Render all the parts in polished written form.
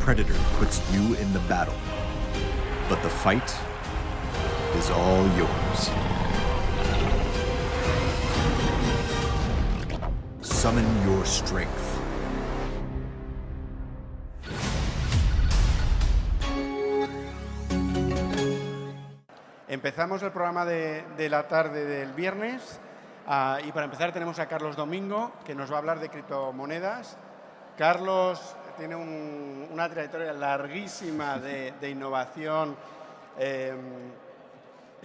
predator puts you in the battle, but the fight is all yours. Summon your strength. Empezamos el programa de la tarde del viernes y para empezar tenemos a Carlos Domingo, que nos va a hablar de criptomonedas. Carlos tiene una trayectoria larguísima de innovación en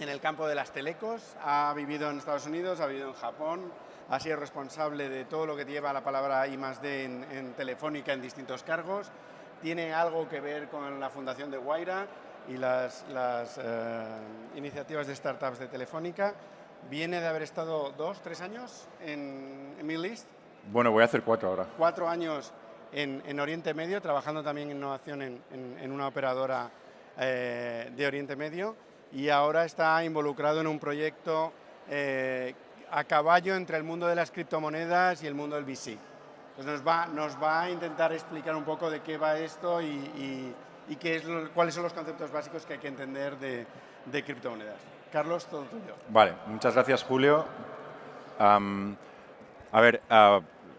el campo de las telecos. Ha vivido en Estados Unidos, ha vivido en Japón, ha sido responsable de todo lo que lleva la palabra I+D en Telefónica en distintos cargos. Tiene algo que ver con la fundación de Wayra y las iniciativas de startups de Telefónica. Viene de haber estado 2-3 años en Middle East. Bueno, voy a hacer 4 ahora. 4 años en Oriente Medio, trabajando también en innovación en una operadora de Oriente Medio, y ahora está involucrado en un proyecto a caballo entre el mundo de las criptomonedas y el mundo del VC. Entonces nos va a intentar explicar un poco de qué va esto y cuáles son los conceptos básicos que hay que entender de criptomonedas. Carlos, todo tuyo. Vale, muchas gracias, Julio.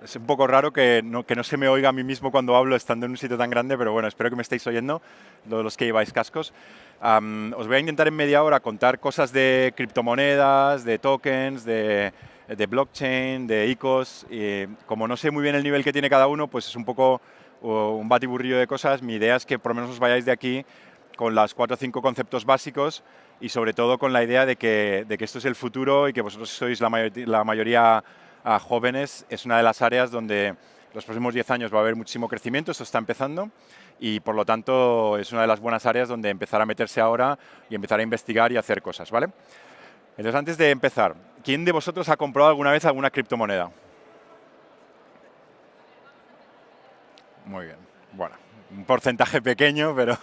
Es un poco raro que no se me oiga a mí mismo cuando hablo estando en un sitio tan grande, pero bueno, espero que me estéis oyendo, los que lleváis cascos. Os voy a intentar en media hora contar cosas de criptomonedas, de tokens, de blockchain, de ICOs. Y como no sé muy bien el nivel que tiene cada uno, pues es un poco un batiburrillo de cosas. Mi idea es que por lo menos os vayáis de aquí con las 4 o 5 conceptos básicos y sobre todo con la idea de que esto es el futuro y que vosotros sois la mayoría jóvenes. Es una de las áreas donde los próximos 10 años va a haber muchísimo crecimiento, esto está empezando y por lo tanto es una de las buenas áreas donde empezar a meterse ahora y empezar a investigar y hacer cosas, ¿vale? Entonces, antes de empezar, ¿quién de vosotros ha comprado alguna vez alguna criptomoneda? Muy bien, bueno, un porcentaje pequeño, pero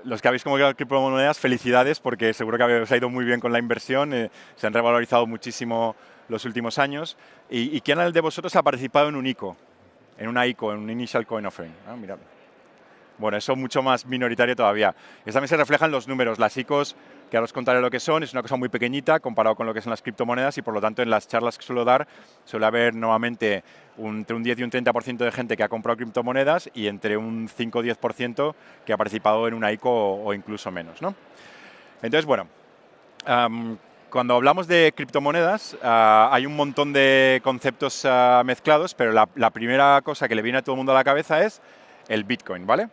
los que habéis comprado criptomonedas, felicidades, porque seguro que os ha ido muy bien con la inversión, se han revalorizado muchísimo los últimos años. ¿Y quién de vosotros ha participado en un ICO? En una ICO, en un Initial Coin Offering. Mirad. Bueno, eso mucho más minoritario todavía. Eso también se refleja en los números. Las ICOs, que ahora os contaré lo que son, es una cosa muy pequeñita comparado con lo que son las criptomonedas y por lo tanto en las charlas que suelo dar suele haber nuevamente entre un 10 y un 30% de gente que ha comprado criptomonedas y entre un 5 o 10% que ha participado en una ICO o incluso menos, ¿no? Entonces, bueno, cuando hablamos de criptomonedas hay un montón de conceptos mezclados, pero la primera cosa que le viene a todo el mundo a la cabeza es el Bitcoin, ¿vale?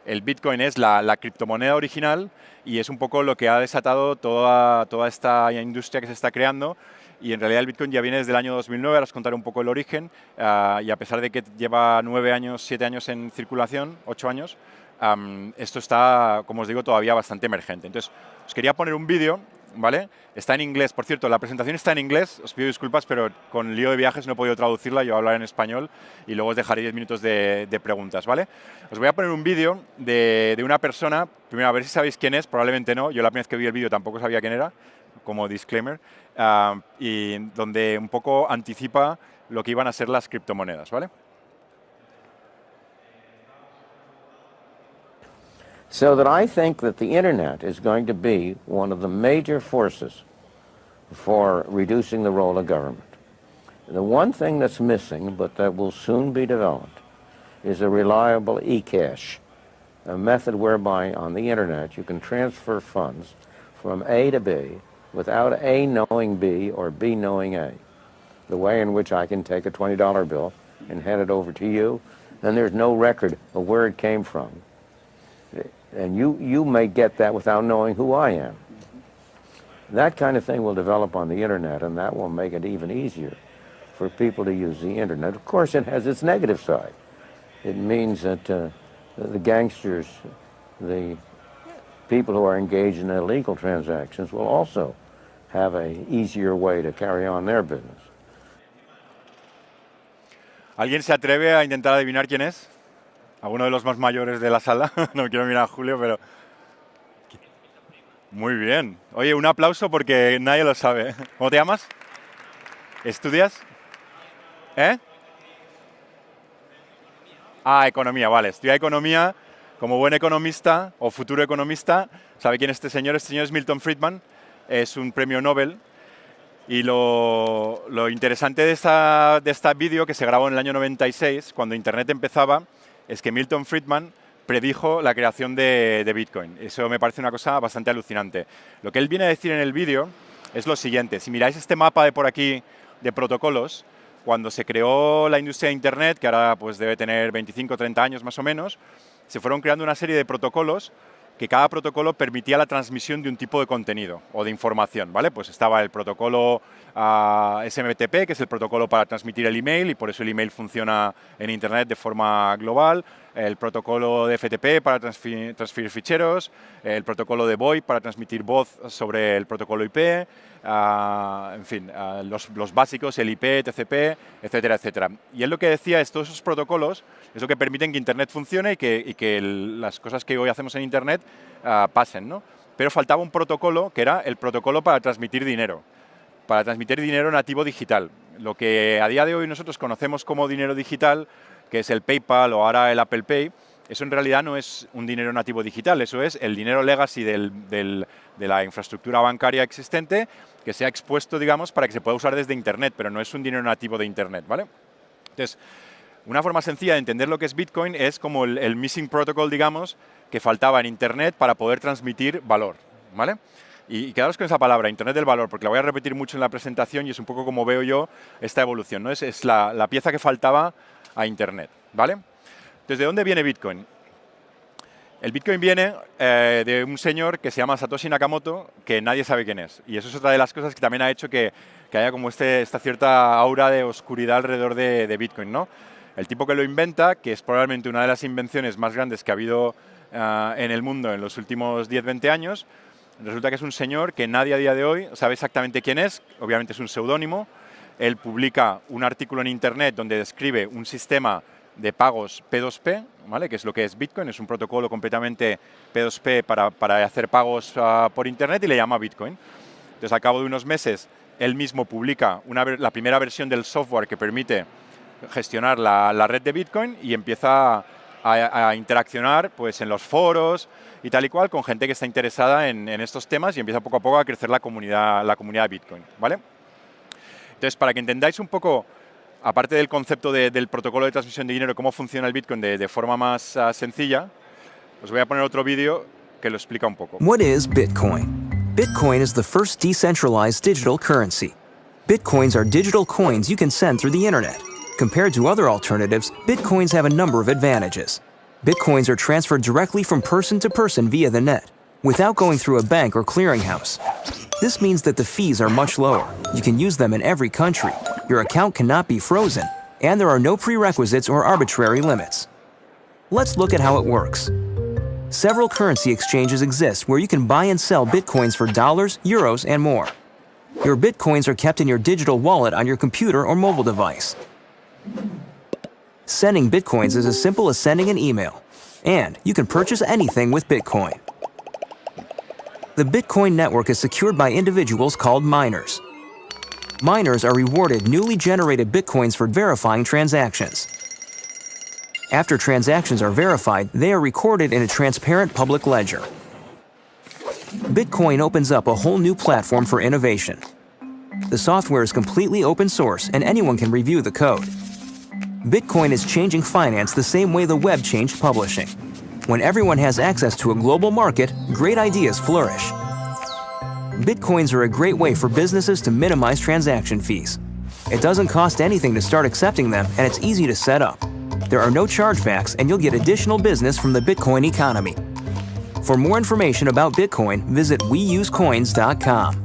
El Bitcoin es la criptomoneda original y es un poco lo que ha desatado toda esta industria que se está creando. Y en realidad el Bitcoin ya viene desde el año 2009, ahora os contaré un poco el origen. Y a pesar de que lleva 9 años, 7 años en circulación, 8 años, esto está, como os digo, todavía bastante emergente. Entonces, os quería poner un vídeo, ¿vale? Está en inglés, por cierto, la presentación está en inglés, os pido disculpas, pero con lío de viajes no he podido traducirla, yo voy a hablar en español y luego os dejaré 10 minutos de preguntas, ¿vale? Os voy a poner un vídeo de una persona, primero a ver si sabéis quién es, probablemente no, yo la primera vez que vi el vídeo tampoco sabía quién era, como disclaimer, y donde un poco anticipa lo que iban a ser las criptomonedas, ¿vale? So that I think that the internet is going to be one of the major forces for reducing the role of government. The one thing that's missing, but that will soon be developed, is a reliable e-cash, a method whereby on the internet you can transfer funds from A to B without A knowing B or B knowing A. The way in which I can take a $20 bill and hand it over to you, and there's no record of where it came from. And you may get that without knowing who I am. That kind of thing will develop on the internet, and that will make it even easier for people to use the internet. Of course, it has its negative side. It means that the gangsters, the people who are engaged in illegal transactions will also have an easier way to carry on their business. ¿Alguien se atreve a intentar adivinar quién es? ¿Alguno de los más mayores de la sala? No quiero mirar a Julio, pero... Muy bien. Oye, un aplauso porque nadie lo sabe. ¿Cómo te llamas? ¿Estudias? Ah, economía, vale. Estudia economía. Como buen economista o futuro economista, ¿sabe quién es este señor? Este señor es Milton Friedman, es un premio Nobel. Y lo interesante de esta vídeo, que se grabó en el año 96, cuando Internet empezaba, es que Milton Friedman predijo la creación de Bitcoin. Eso me parece una cosa bastante alucinante. Lo que él viene a decir en el vídeo es lo siguiente. Si miráis este mapa de por aquí de protocolos, cuando se creó la industria de Internet, que ahora pues debe tener 25 o 30 años más o menos, se fueron creando una serie de protocolos que cada protocolo permitía la transmisión de un tipo de contenido o de información, ¿vale? Pues estaba el protocolo SMTP, que es el protocolo para transmitir el email, y por eso el email funciona en Internet de forma global, el protocolo de FTP para transferir ficheros, el protocolo de VoIP para transmitir voz sobre el protocolo IP, en fin, los básicos, el IP, TCP, etcétera, etcétera. Y él lo que decía es todos esos protocolos es lo que permiten que Internet funcione y que las cosas que hoy hacemos en Internet pasen, ¿no? Pero faltaba un protocolo que era el protocolo para transmitir dinero nativo digital. Lo que a día de hoy nosotros conocemos como dinero digital, que es el PayPal o ahora el Apple Pay, eso en realidad no es un dinero nativo digital, eso es el dinero legacy de la infraestructura bancaria existente que se ha expuesto, digamos, para que se pueda usar desde Internet, pero no es un dinero nativo de Internet, ¿vale? Entonces, una forma sencilla de entender lo que es Bitcoin es como el missing protocol, digamos, que faltaba en Internet para poder transmitir valor, ¿vale? Y quedaros con esa palabra, Internet del valor, porque la voy a repetir mucho en la presentación y es un poco como veo yo esta evolución, ¿no? Es la pieza que faltaba a Internet, ¿vale? Entonces, ¿de dónde viene Bitcoin? El Bitcoin viene de un señor que se llama Satoshi Nakamoto, que nadie sabe quién es. Y eso es otra de las cosas que también ha hecho que haya como esta cierta aura de oscuridad alrededor de Bitcoin, ¿no? El tipo que lo inventa, que es probablemente una de las invenciones más grandes que ha habido en el mundo en los últimos 10-20 años, resulta que es un señor que nadie a día de hoy sabe exactamente quién es, obviamente es un seudónimo. Él publica un artículo en Internet donde describe un sistema de pagos P2P, ¿vale? Que es lo que es Bitcoin, es un protocolo completamente P2P para hacer pagos por Internet y le llama Bitcoin. Entonces, al cabo de unos meses, él mismo publica la primera versión del software que permite gestionar la red de Bitcoin y empieza a interaccionar pues, en los foros y tal y cual con gente que está interesada en estos temas y empieza poco a poco a crecer la comunidad de Bitcoin, ¿vale? Entonces, para que entendáis un poco, aparte del concepto del protocolo de transmisión de dinero, cómo funciona el Bitcoin de forma más sencilla, os voy a poner otro vídeo que lo explica un poco. What is Bitcoin? Bitcoin is the first decentralized digital currency. Bitcoins are digital coins you can send through the internet. Compared to other alternatives, Bitcoins have a number of advantages. Bitcoins are transferred directly from person to person via the net, without going through a bank or clearinghouse. This means that the fees are much lower. You can use them in every country. Your account cannot be frozen, and there are no prerequisites or arbitrary limits. Let's look at how it works. Several currency exchanges exist where you can buy and sell Bitcoins for dollars, euros, and more. Your Bitcoins are kept in your digital wallet on your computer or mobile device. Sending Bitcoins is as simple as sending an email, and you can purchase anything with Bitcoin. The Bitcoin network is secured by individuals called miners. Miners are rewarded newly generated Bitcoins for verifying transactions. After transactions are verified, they are recorded in a transparent public ledger. Bitcoin opens up a whole new platform for innovation. The software is completely open source and anyone can review the code. Bitcoin is changing finance the same way the web changed publishing. When everyone has access to a global market, great ideas flourish. Bitcoins are a great way for businesses to minimize transaction fees. It doesn't cost anything to start accepting them, and it's easy to set up. There are no chargebacks, and you'll get additional business from the Bitcoin economy. For more information about Bitcoin, visit weusecoins.com.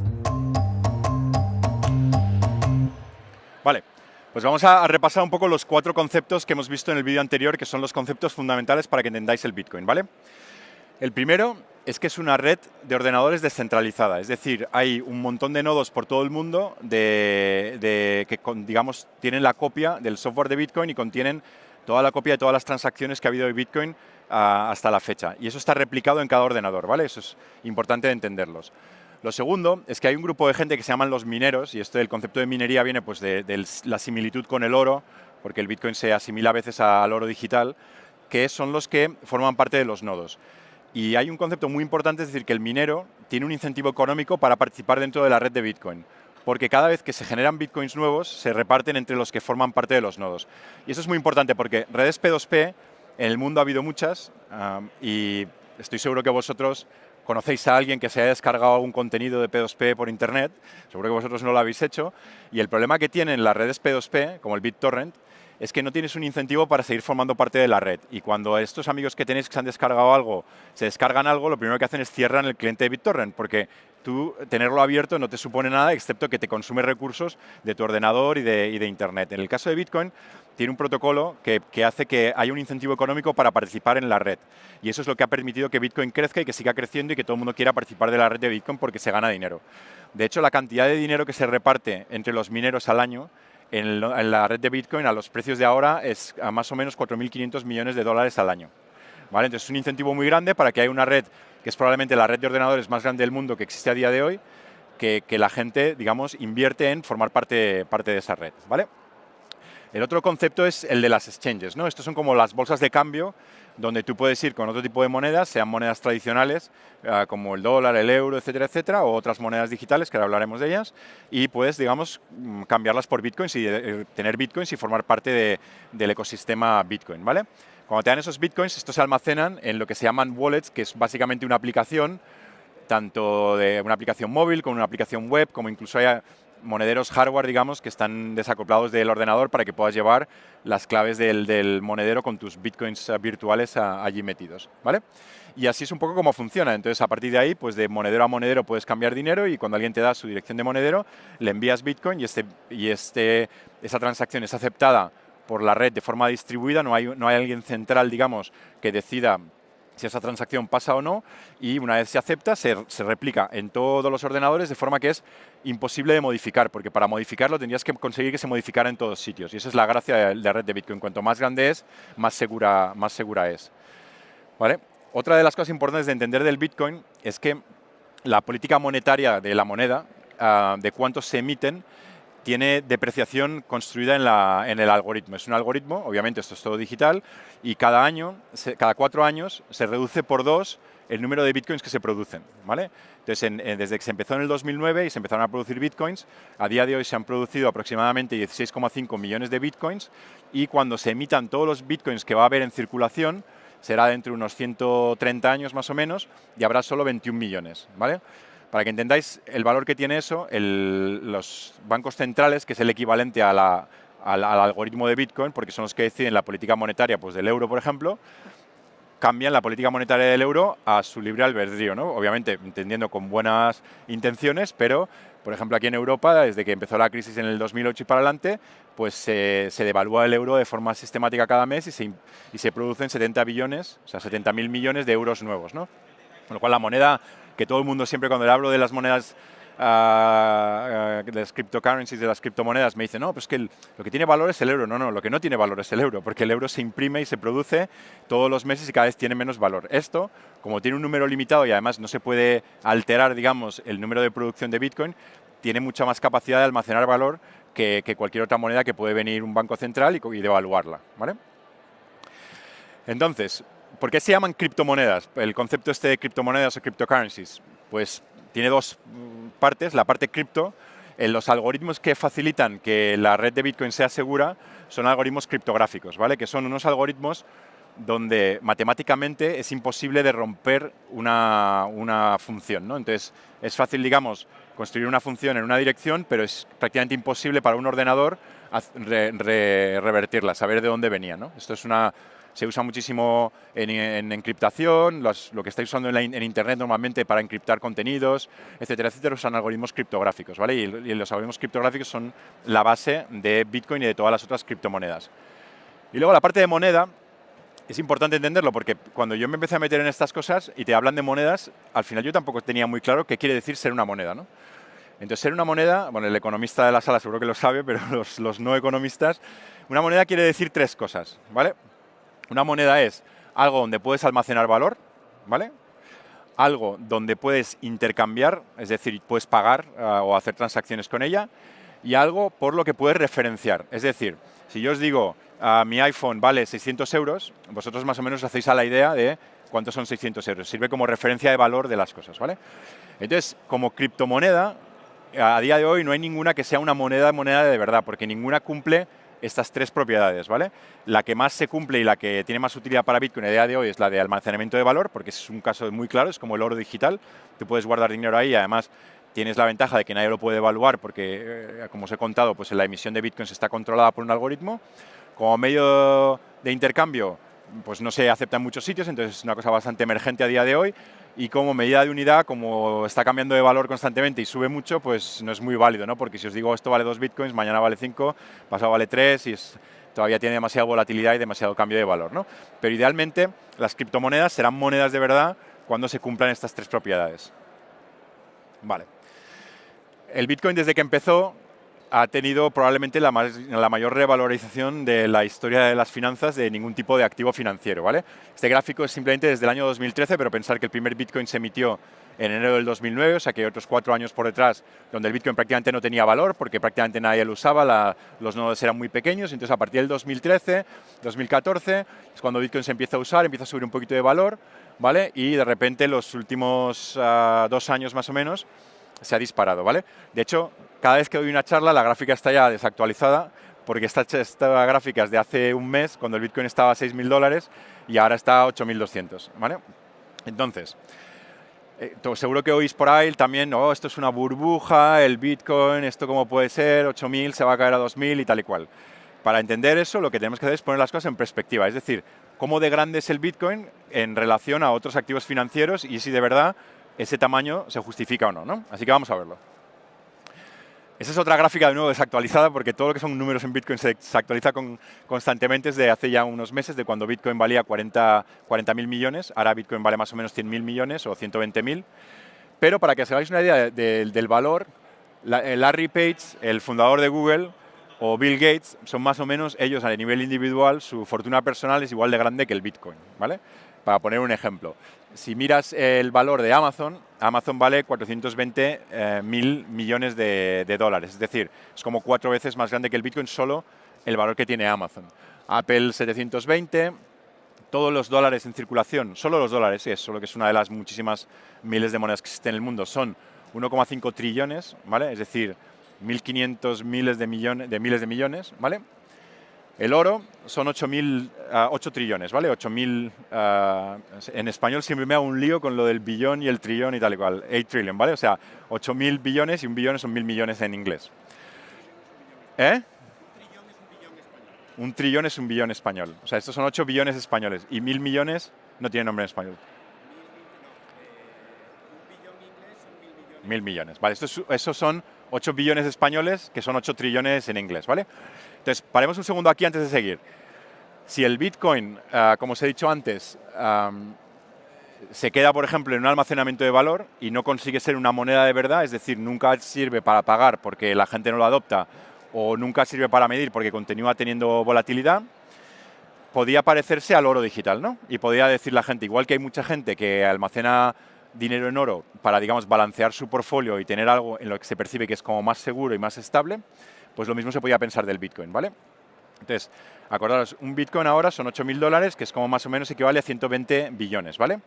Vale, pues vamos a repasar un poco los 4 conceptos que hemos visto en el vídeo anterior, que son los conceptos fundamentales para que entendáis el Bitcoin, ¿vale? El primero es que es una red de ordenadores descentralizada, es decir, hay un montón de nodos por todo el mundo que digamos, tienen la copia del software de Bitcoin y contienen toda la copia de todas las transacciones que ha habido de Bitcoin hasta la fecha. Y eso está replicado en cada ordenador, ¿vale? Eso es importante de entenderlos. Lo segundo es que hay un grupo de gente que se llaman los mineros, y el concepto de minería viene pues, de la similitud con el oro, porque el Bitcoin se asimila a veces al oro digital, que son los que forman parte de los nodos. Y hay un concepto muy importante, es decir, que el minero tiene un incentivo económico para participar dentro de la red de Bitcoin, porque cada vez que se generan Bitcoins nuevos, se reparten entre los que forman parte de los nodos. Y eso es muy importante porque redes P2P, en el mundo ha habido muchas, y estoy seguro que vosotros conocéis a alguien que se haya descargado algún contenido de P2P por internet, seguro que vosotros no lo habéis hecho, y el problema que tienen las redes P2P, como el BitTorrent, es que no tienes un incentivo para seguir formando parte de la red. Y cuando estos amigos que tenéis que se han descargado algo, se descargan algo, lo primero que hacen es cierran el cliente de BitTorrent, porque tú tenerlo abierto no te supone nada, excepto que te consume recursos de tu ordenador y de Internet. En el caso de Bitcoin, tiene un protocolo que hace que haya un incentivo económico para participar en la red. Y eso es lo que ha permitido que Bitcoin crezca y que siga creciendo y que todo el mundo quiera participar de la red de Bitcoin porque se gana dinero. De hecho, la cantidad de dinero que se reparte entre los mineros al año en la red de Bitcoin a los precios de ahora es a más o menos 4.500 millones de dólares al año. ¿Vale? Entonces es un incentivo muy grande para que haya una red, que es probablemente la red de ordenadores más grande del mundo que existe a día de hoy, que la gente, digamos, invierte en formar parte de esa red. ¿Vale? El otro concepto es el de las exchanges, ¿no? Estos son como las bolsas de cambio donde tú puedes ir con otro tipo de monedas, sean monedas tradicionales como el dólar, el euro, etcétera, etcétera, o otras monedas digitales, que ahora hablaremos de ellas, y puedes, digamos, cambiarlas por bitcoins y tener bitcoins y formar parte del ecosistema Bitcoin, ¿vale? Cuando te dan esos bitcoins, estos se almacenan en lo que se llaman wallets, que es básicamente una aplicación, tanto de una aplicación móvil como una aplicación web, como incluso hay monederos hardware, digamos, que están desacoplados del ordenador para que puedas llevar las claves del monedero con tus bitcoins virtuales allí metidos, ¿vale? Y así es un poco como funciona. Entonces, a partir de ahí, pues de monedero a monedero puedes cambiar dinero y cuando alguien te da su dirección de monedero, le envías bitcoin y esa transacción es aceptada por la red de forma distribuida, no hay alguien central, digamos, que decida si esa transacción pasa o no, y una vez se acepta, se replica en todos los ordenadores de forma que es imposible de modificar, porque para modificarlo tendrías que conseguir que se modificara en todos sitios. Y esa es la gracia de la red de Bitcoin. Cuanto más grande es, más segura es. ¿Vale? Otra de las cosas importantes de entender del Bitcoin es que la política monetaria de la moneda, de cuántos se emiten, tiene depreciación construida en el algoritmo. Es un algoritmo, obviamente esto es todo digital, y cada 4 años se reduce por 2 el número de bitcoins que se producen, ¿vale? Entonces, desde que se empezó en el 2009 y se empezaron a producir bitcoins, a día de hoy se han producido aproximadamente 16,5 millones de bitcoins, y cuando se emitan todos los bitcoins que va a haber en circulación, será dentro de unos 130 años más o menos, y habrá solo 21 millones, ¿vale? Para que entendáis el valor que tiene eso, los bancos centrales, que es el equivalente al algoritmo de Bitcoin, porque son los que deciden la política monetaria pues del euro, por ejemplo, cambian la política monetaria del euro a su libre albedrío, ¿no? Obviamente, entendiendo con buenas intenciones, pero, por ejemplo, aquí en Europa, desde que empezó la crisis en el 2008 y para adelante, pues se devalúa el euro de forma sistemática cada mes y se producen 70 billones, o sea, 70.000 millones de euros nuevos, ¿no? Con lo cual, la moneda que todo el mundo siempre cuando le hablo de las monedas, de las cryptocurrencies, de las criptomonedas, me dice, no, pues que lo que tiene valor es el euro. No, lo que no tiene valor es el euro, porque el euro se imprime y se produce todos los meses y cada vez tiene menos valor. Esto, como tiene un número limitado y además no se puede alterar, digamos, el número de producción de Bitcoin, tiene mucha más capacidad de almacenar valor que cualquier otra moneda que puede venir un banco central y devaluarla, ¿vale? Entonces, ¿por qué se llaman criptomonedas? El concepto este de criptomonedas o cryptocurrencies, pues tiene dos partes. La parte cripto, los algoritmos que facilitan que la red de Bitcoin sea segura son algoritmos criptográficos, ¿vale? Que son unos algoritmos donde matemáticamente es imposible de romper una función, ¿no? Entonces, es fácil, digamos, construir una función en una dirección, pero es prácticamente imposible para un ordenador revertirla, saber de dónde venía, ¿no? Esto es se usa muchísimo en encriptación, lo que estáis usando en Internet normalmente para encriptar contenidos, etcétera, etcétera, usan algoritmos criptográficos, ¿vale? Y los algoritmos criptográficos son la base de Bitcoin y de todas las otras criptomonedas. Y luego la parte de moneda, es importante entenderlo porque cuando yo me empecé a meter en estas cosas y te hablan de monedas, al final yo tampoco tenía muy claro qué quiere decir ser una moneda, ¿no? Entonces, ser una moneda, bueno, el economista de la sala seguro que lo sabe, pero los no economistas, una moneda quiere decir 3 cosas, ¿vale? Una moneda es algo donde puedes almacenar valor, ¿vale? Algo donde puedes intercambiar, es decir, puedes pagar o hacer transacciones con ella, y algo por lo que puedes referenciar. Es decir, Si yo os digo, mi iPhone vale 600 euros, vosotros más o menos os hacéis a la idea de cuántos son 600 euros. Sirve como referencia de valor de las cosas, ¿vale? Entonces, como criptomoneda, a día de hoy no hay ninguna que sea una moneda de verdad, porque ninguna cumple estas tres propiedades, ¿vale? La que más se cumple y la que tiene más utilidad para Bitcoin a día de hoy es la de almacenamiento de valor, porque es un caso muy claro, es como el oro digital. Tú puedes guardar dinero ahí y además tienes la ventaja de que nadie lo puede evaluar porque, como os he contado, pues la emisión de Bitcoins está controlada por un algoritmo. Como medio de intercambio, pues no se acepta en muchos sitios, entonces es una cosa bastante emergente a día de hoy. Y como medida de unidad, como está cambiando de valor constantemente y sube mucho, pues no es muy válido, ¿no? Porque si os digo esto vale 2 bitcoins, mañana vale 5, pasado vale 3 y todavía tiene demasiada volatilidad y demasiado cambio de valor, ¿no? Pero idealmente las criptomonedas serán monedas de verdad cuando se cumplan estas tres propiedades. Vale. El Bitcoin desde que empezó ha tenido probablemente la mayor revalorización de la historia de las finanzas de ningún tipo de activo financiero, ¿vale? Este gráfico es simplemente desde el año 2013, pero pensar que el primer Bitcoin se emitió en enero del 2009, o sea que hay otros 4 años por detrás donde el Bitcoin prácticamente no tenía valor porque prácticamente nadie lo usaba, los nodos eran muy pequeños, entonces a partir del 2013, 2014 es cuando Bitcoin se empieza a usar, empieza a subir un poquito de valor, ¿vale? Y de repente los últimos 2 años más o menos se ha disparado, ¿vale? De hecho, cada vez que doy una charla, la gráfica está ya desactualizada, porque esta gráfica es de hace un mes, cuando el Bitcoin estaba a $6.000 y ahora está a 8.200, ¿vale? Entonces, seguro que oís por ahí también, oh, esto es una burbuja, el Bitcoin, esto cómo puede ser, 8.000 se va a caer a 2.000 y tal y cual. Para entender eso, lo que tenemos que hacer es poner las cosas en perspectiva, es decir, cómo de grande es el Bitcoin en relación a otros activos financieros y si de verdad ese tamaño se justifica o no, ¿no? Así que vamos a verlo. Esa es otra gráfica de nuevo desactualizada porque todo lo que son números en Bitcoin se actualiza constantemente desde hace ya unos meses, de cuando Bitcoin valía 40.000 millones, ahora Bitcoin vale más o menos 100.000 millones o 120.000. Pero para que os hagáis una idea del valor, Larry Page, el fundador de Google, o Bill Gates, son más o menos ellos a nivel individual, su fortuna personal es igual de grande que el Bitcoin, ¿vale? Para poner un ejemplo, si miras el valor de Amazon, Amazon vale 420.000 millones de dólares, es decir, es como 4 veces más grande que el Bitcoin solo el valor que tiene Amazon. Apple 720, todos los dólares en circulación, solo los dólares, solo que es una de las muchísimas miles de monedas que existen en el mundo, son 1,5 trillones, ¿vale? Es decir, 1.500 miles de millones, ¿vale? El oro son 8 trillones, ¿vale? 8.000, en español siempre me hago un lío con lo del billón y el trillón y tal y cual. 8 trillion, ¿vale? O sea, 8.000 billones y un billón son 1.000 millones en inglés. ¿Eh? Un trillón es un billón español. O sea, estos son 8 billones españoles y 1.000 millones no tiene nombre en español. 1.000 millones, ¿vale? Esos son 8 billones españoles, que son 8 trillones en inglés, ¿vale? Entonces, paremos un segundo aquí antes de seguir. Si el Bitcoin, como os he dicho antes, se queda, por ejemplo, en un almacenamiento de valor y no consigue ser una moneda de verdad, es decir, nunca sirve para pagar porque la gente no lo adopta o nunca sirve para medir porque continúa teniendo volatilidad, podía parecerse al oro digital, ¿no? Y podía decir la gente, igual que hay mucha gente que almacena dinero en oro para, digamos, balancear su portfolio y tener algo en lo que se percibe que es como más seguro y más estable, pues lo mismo se podía pensar del Bitcoin, ¿vale? Entonces, acordaros, un Bitcoin ahora son 8.000 dólares, que es como más o menos equivale a 120 billones, ¿vale?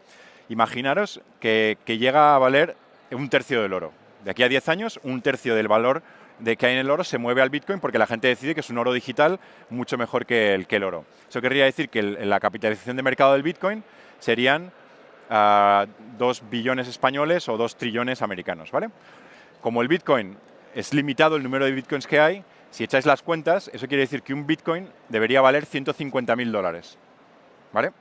Imaginaros que llega a valer un tercio del oro. De aquí a 10 años, un tercio del valor que hay en el oro se mueve al Bitcoin porque la gente decide que es un oro digital mucho mejor que el oro. Eso querría decir que la capitalización de mercado del Bitcoin serían 2 billones españoles o 2 trillones americanos, ¿vale? Como el Bitcoin es limitado el número de Bitcoins que hay, si echáis las cuentas, eso quiere decir que un Bitcoin debería valer 150.000 dólares, ¿vale?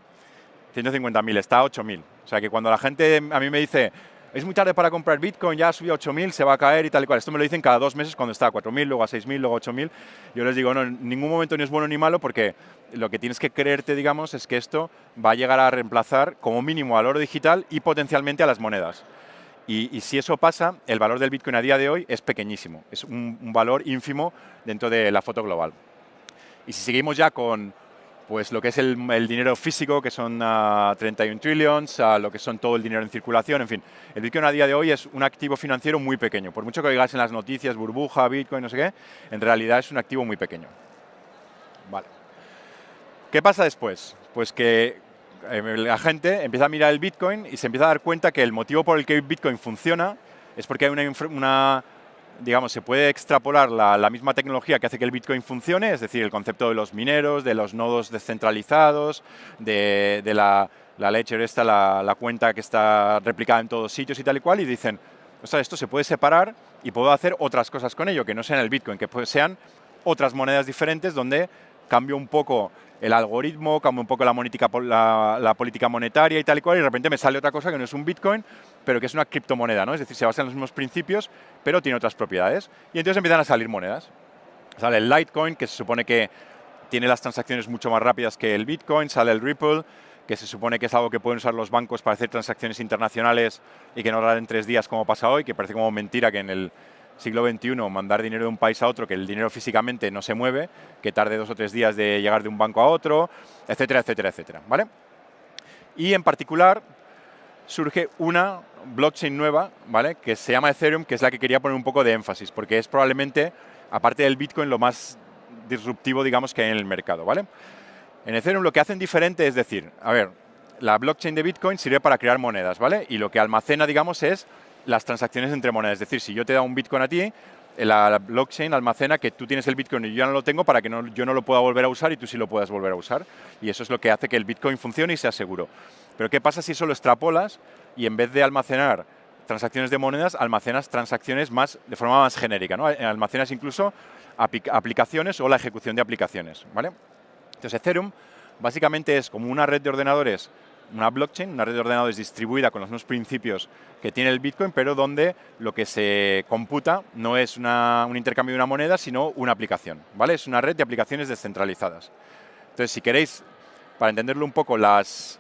150.000, está a 8.000. O sea que cuando la gente a mí me dice, es muy tarde para comprar Bitcoin, ya ha subido a 8.000, se va a caer y tal y cual. Esto me lo dicen cada 2 meses cuando está a 4.000, luego a 6.000, luego a 8.000. Yo les digo, no, en ningún momento ni es bueno ni malo porque lo que tienes que creerte, digamos, es que esto va a llegar a reemplazar como mínimo al oro digital y potencialmente a las monedas. Y si eso pasa, el valor del Bitcoin a día de hoy es pequeñísimo, es un valor ínfimo dentro de la foto global. Y si seguimos ya con pues, lo que es el dinero físico, que son 31 trillions, lo que son todo el dinero en circulación, en fin, el Bitcoin a día de hoy es un activo financiero muy pequeño. Por mucho que oigáis en las noticias, burbuja, Bitcoin, no sé qué, en realidad es un activo muy pequeño. Vale. ¿Qué pasa después? Pues que la gente empieza a mirar el Bitcoin y se empieza a dar cuenta que el motivo por el que Bitcoin funciona es porque hay digamos, se puede extrapolar la misma tecnología que hace que el Bitcoin funcione, es decir, el concepto de los mineros, de los nodos descentralizados, de la ledger esta, la cuenta que está replicada en todos sitios y tal y cual, y dicen, o sea, esto se puede separar y puedo hacer otras cosas con ello, que no sean el Bitcoin, que sean otras monedas diferentes donde cambio un poco el algoritmo, cambio un poco la política monetaria y tal y cual, y de repente me sale otra cosa que no es un Bitcoin, pero que es una criptomoneda, ¿no? Es decir, se basa en los mismos principios, pero tiene otras propiedades. Y entonces empiezan a salir monedas. Sale el Litecoin, que se supone que tiene las transacciones mucho más rápidas que el Bitcoin, sale el Ripple, que se supone que es algo que pueden usar los bancos para hacer transacciones internacionales y que no harán en 3 días como pasa hoy, que parece como mentira que en el siglo XXI mandar dinero de un país a otro, que el dinero físicamente no se mueve, que tarde 2 o 3 días de llegar de un banco a otro, etcétera, etcétera, etcétera, ¿vale? Y en particular surge una blockchain nueva, ¿vale? Que se llama Ethereum, que es la que quería poner un poco de énfasis, porque es probablemente, aparte del Bitcoin, lo más disruptivo, digamos, que hay en el mercado, ¿vale? En Ethereum lo que hacen diferente es decir, a ver, la blockchain de Bitcoin sirve para crear monedas, ¿vale? Y lo que almacena, digamos, es las transacciones entre monedas. Es decir, si yo te da un Bitcoin a ti, la blockchain almacena que tú tienes el Bitcoin y yo ya no lo tengo para que yo no lo pueda volver a usar y tú sí lo puedas volver a usar. Y eso es lo que hace que el Bitcoin funcione y sea seguro. Pero ¿qué pasa si eso lo extrapolas y en vez de almacenar transacciones de monedas, almacenas transacciones de forma más genérica, ¿no? Almacenas incluso aplicaciones o la ejecución de aplicaciones, ¿vale? Entonces, Ethereum básicamente es como una red de ordenadores, una blockchain, una red de ordenadores distribuida con los mismos principios que tiene el Bitcoin, pero donde lo que se computa no es un intercambio de una moneda, sino una aplicación, ¿vale? Es una red de aplicaciones descentralizadas. Entonces, si queréis, para entenderlo un poco, las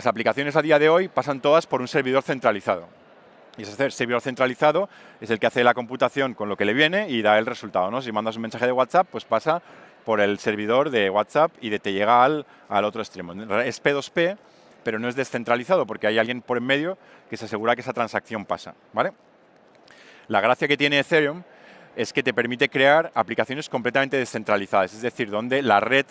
aplicaciones a día de hoy pasan todas por un servidor centralizado. Y ese servidor centralizado es el que hace la computación con lo que le viene y da el resultado, ¿no? Si mandas un mensaje de WhatsApp, pues pasa por el servidor de WhatsApp y te llega al otro extremo. Es P2P, pero no es descentralizado porque hay alguien por en medio que se asegura que esa transacción pasa, ¿vale? La gracia que tiene Ethereum es que te permite crear aplicaciones completamente descentralizadas, es decir, donde la red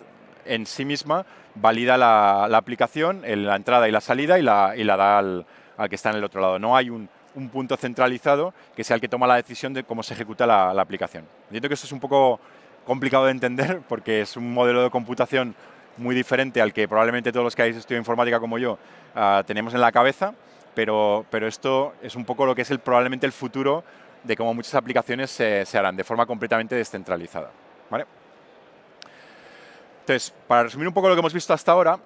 en sí misma valida la aplicación, la entrada y la salida y la da al que está en el otro lado. No hay un punto centralizado que sea el que toma la decisión de cómo se ejecuta la aplicación. Entiendo que esto es un poco complicado de entender porque es un modelo de computación muy diferente al que probablemente todos los que habéis estudiado informática como yo tenemos en la cabeza, pero esto es un poco lo que es probablemente el futuro de cómo muchas aplicaciones se harán de forma completamente descentralizada, ¿vale? Entonces, para resumir un poco lo que hemos visto hasta ahora,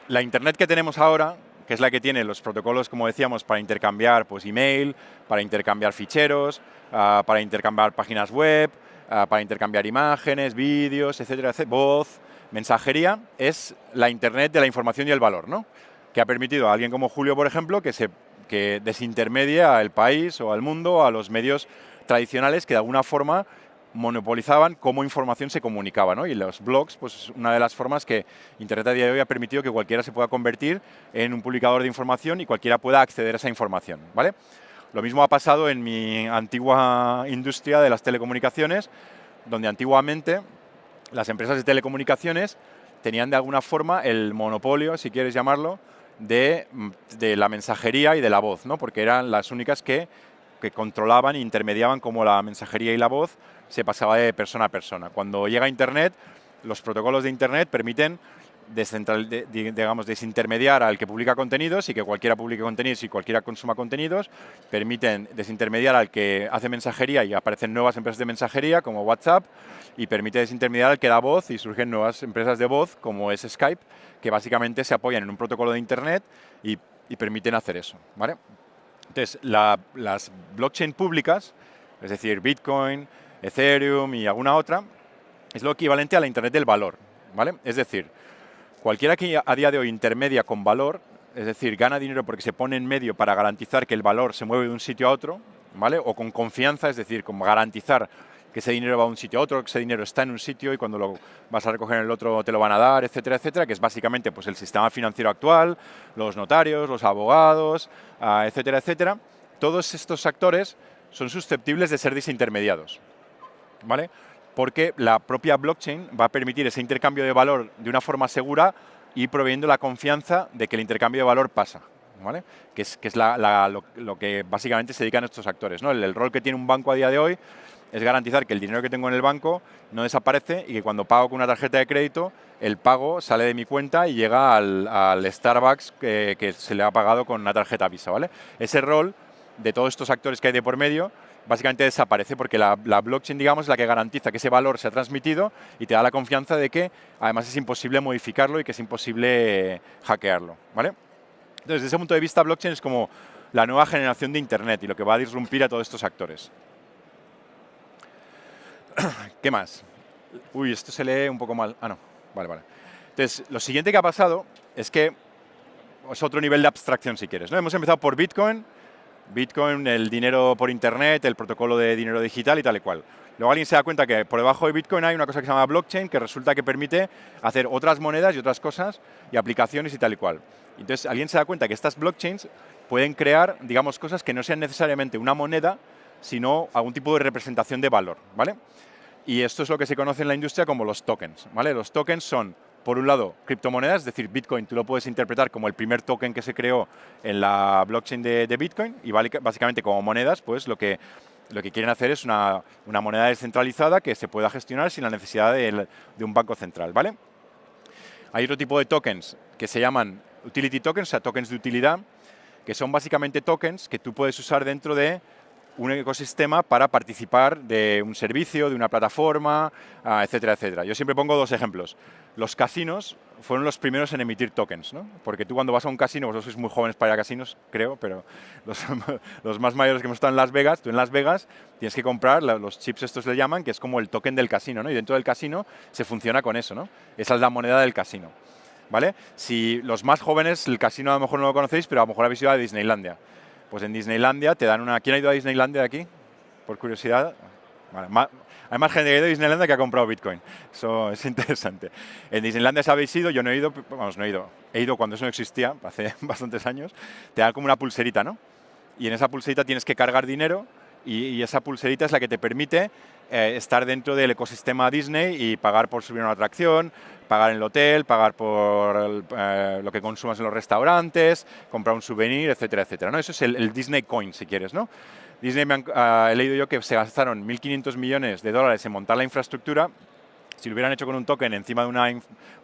la Internet que tenemos ahora, que es la que tiene los protocolos, como decíamos, para intercambiar pues, email, para intercambiar ficheros, para intercambiar páginas web, para intercambiar imágenes, vídeos, etcétera, etcétera, voz, mensajería, es la Internet de la información y el valor, ¿no? Que ha permitido a alguien como Julio, por ejemplo, que desintermedie al país o al mundo, a los medios tradicionales que de alguna forma monopolizaban cómo información se comunicaba, ¿no? Y los blogs, pues una de las formas que Internet a día de hoy ha permitido que cualquiera se pueda convertir en un publicador de información y cualquiera pueda acceder a esa información, ¿vale? Lo mismo ha pasado en mi antigua industria de las telecomunicaciones, donde antiguamente las empresas de telecomunicaciones tenían de alguna forma el monopolio, si quieres llamarlo, de la mensajería y de la voz, ¿no? Porque eran las únicas que controlaban e intermediaban cómo la mensajería y la voz se pasaba de persona a persona. Cuando llega Internet, los protocolos de Internet permiten desintermediar al que publica contenidos y que cualquiera publique contenidos y cualquiera consuma contenidos, permiten desintermediar al que hace mensajería y aparecen nuevas empresas de mensajería como WhatsApp y permite desintermediar al que da voz y surgen nuevas empresas de voz como es Skype, que básicamente se apoyan en un protocolo de Internet y permiten hacer eso, ¿vale? Entonces, las blockchain públicas, es decir, Bitcoin, Ethereum y alguna otra, es lo equivalente a la Internet del valor, ¿vale? Es decir, cualquiera que a día de hoy intermedia con valor, es decir, gana dinero porque se pone en medio para garantizar que el valor se mueve de un sitio a otro, ¿vale? O con confianza, es decir, como garantizar que ese dinero va de un sitio a otro, que ese dinero está en un sitio y cuando lo vas a recoger en el otro te lo van a dar, etcétera, etcétera, que es básicamente pues, el sistema financiero actual, los notarios, los abogados, etcétera, etcétera. Todos estos actores son susceptibles de ser desintermediados, ¿vale? porque la propia blockchain va a permitir ese intercambio de valor de una forma segura y proveyendo la confianza de que el intercambio de valor pasa, ¿vale? Que es lo que básicamente se dedican estos actores, ¿no? El rol que tiene un banco a día de hoy es garantizar que el dinero que tengo en el banco no desaparece y que cuando pago con una tarjeta de crédito, el pago sale de mi cuenta y llega al Starbucks que se le ha pagado con una tarjeta Visa, ¿vale? Ese rol de todos estos actores que hay de por medio básicamente desaparece porque la blockchain, digamos, es la que garantiza que ese valor se ha transmitido y te da la confianza de que además es imposible modificarlo y que es imposible hackearlo, ¿vale? Entonces, desde ese punto de vista, blockchain es como la nueva generación de Internet y lo que va a disrumpir a todos estos actores. ¿Qué más? Uy, esto se lee un poco mal. Ah, no. Vale, vale. Entonces, lo siguiente que ha pasado es que es otro nivel de abstracción, si quieres, ¿no? Hemos empezado por Bitcoin, el dinero por Internet, el protocolo de dinero digital y tal y cual. Luego alguien se da cuenta que por debajo de Bitcoin hay una cosa que se llama blockchain, que resulta que permite hacer otras monedas y otras cosas y aplicaciones y tal y cual. Entonces, alguien se da cuenta que estas blockchains pueden crear, digamos, cosas que no sean necesariamente una moneda, sino algún tipo de representación de valor, ¿vale? Y esto es lo que se conoce en la industria como los tokens, ¿vale? Los tokens son, por un lado, criptomonedas, es decir, Bitcoin tú lo puedes interpretar como el primer token que se creó en la blockchain de Bitcoin y básicamente como monedas, pues lo que quieren hacer es una moneda descentralizada que se pueda gestionar sin la necesidad de un banco central, ¿vale? Hay otro tipo de tokens que se llaman utility tokens, o sea, tokens de utilidad, que son básicamente tokens que tú puedes usar dentro de un ecosistema para participar de un servicio, de una plataforma, etcétera, etcétera. Yo siempre pongo dos ejemplos. Los casinos fueron los primeros en emitir tokens, ¿no? Porque tú cuando vas a un casino, vosotros sois muy jóvenes para ir a casinos, creo, pero los más mayores que hemos estado en Las Vegas, tú en Las Vegas tienes que comprar, los chips estos le llaman, que es como el token del casino, ¿no? Y dentro del casino se funciona con eso, ¿no? Esa es la moneda del casino, ¿vale? Si los más jóvenes, el casino a lo mejor no lo conocéis, pero a lo mejor habéis ido a Disneylandia. Pues en Disneylandia te dan una... ¿Quién ha ido a Disneylandia de aquí? Por curiosidad. Vale, hay más gente que ha ido a Disneylandia que ha comprado Bitcoin. Eso es interesante. En Disneylandia, si habéis ido, yo no he ido, vamos, no he ido. He ido cuando eso no existía, hace bastantes años. Te dan como una pulserita, ¿no? Y en esa pulserita tienes que cargar dinero y esa pulserita es la que te permite estar dentro del ecosistema Disney y pagar por subir a una atracción, pagar en el hotel, pagar por lo que consumas en los restaurantes, comprar un souvenir, etcétera, etcétera, ¿no? Eso es el Disney Coin, si quieres, ¿no? Disney, he leído yo que se gastaron 1.500 millones de dólares en montar la infraestructura. Si lo hubieran hecho con un token encima de una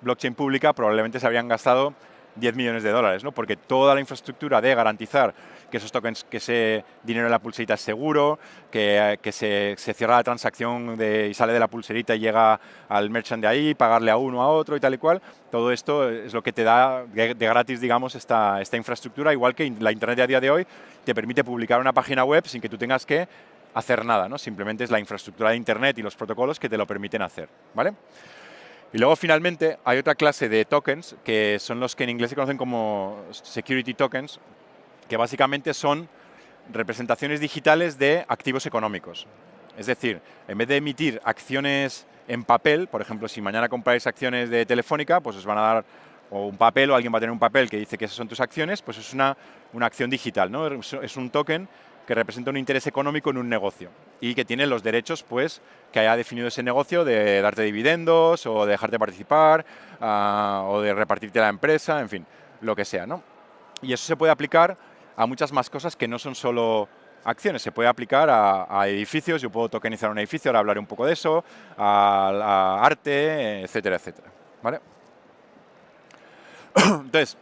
blockchain pública, probablemente se habrían gastado 10 millones de dólares, ¿no? Porque toda la infraestructura de garantizar que esos tokens, que ese dinero en la pulserita es seguro, que se cierra la transacción y sale de la pulserita y llega al merchant de ahí, pagarle a uno, a otro y tal y cual, todo esto es lo que te da de gratis, digamos, esta infraestructura, igual que la Internet a día de hoy te permite publicar una página web sin que tú tengas que hacer nada, ¿no? Simplemente es la infraestructura de Internet y los protocolos que te lo permiten hacer, ¿vale? Y luego, finalmente, hay otra clase de tokens que son los que en inglés se conocen como security tokens, que básicamente son representaciones digitales de activos económicos. Es decir, en vez de emitir acciones en papel, por ejemplo, si mañana compráis acciones de Telefónica, pues os van a dar o un papel o alguien va a tener un papel que dice que esas son tus acciones, pues es una acción digital, ¿no? Es un token que representa un interés económico en un negocio y que tiene los derechos, pues, que haya definido ese negocio de darte dividendos o de dejarte participar o de repartirte a la empresa, en fin, lo que sea, ¿no? Y eso se puede aplicar a muchas más cosas que no son solo acciones, se puede aplicar a edificios, yo puedo tokenizar un edificio, ahora hablaré un poco de eso, a arte, etcétera, etcétera, ¿vale? Entonces,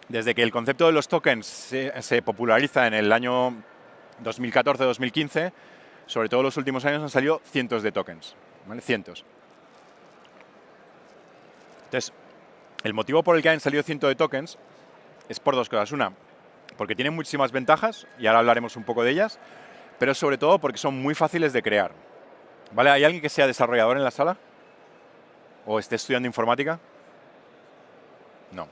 desde que el concepto de los tokens se populariza en el año 2014-2015, sobre todo en los últimos años han salido cientos de tokens, ¿vale? Cientos. Entonces, el motivo por el que han salido cientos de tokens es por dos cosas. Una, porque tienen muchísimas ventajas, y ahora hablaremos un poco de ellas, pero sobre todo porque son muy fáciles de crear, ¿vale? ¿Hay alguien que sea desarrollador en la sala? ¿O esté estudiando informática? No.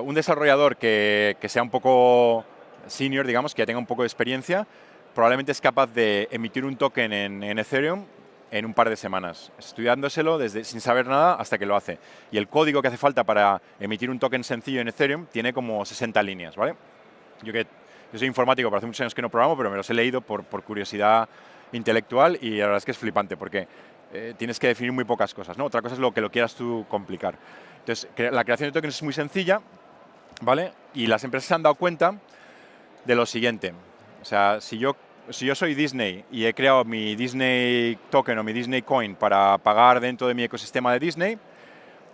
Un desarrollador que sea un poco senior, digamos, que ya tenga un poco de experiencia, probablemente es capaz de emitir un token en Ethereum en un par de semanas, estudiándoselo sin saber nada hasta que lo hace. Y el código que hace falta para emitir un token sencillo en Ethereum tiene como 60 líneas, ¿vale? Yo soy informático, pero hace muchos años que no programo, pero me los he leído por curiosidad intelectual y la verdad es que es flipante porque tienes que definir muy pocas cosas, ¿no? Otra cosa es lo que lo quieras tú complicar. Entonces, la creación de tokens es muy sencilla, ¿vale? Y las empresas se han dado cuenta de lo siguiente. O sea, si yo soy Disney y he creado mi Disney token o mi Disney coin para pagar dentro de mi ecosistema de Disney,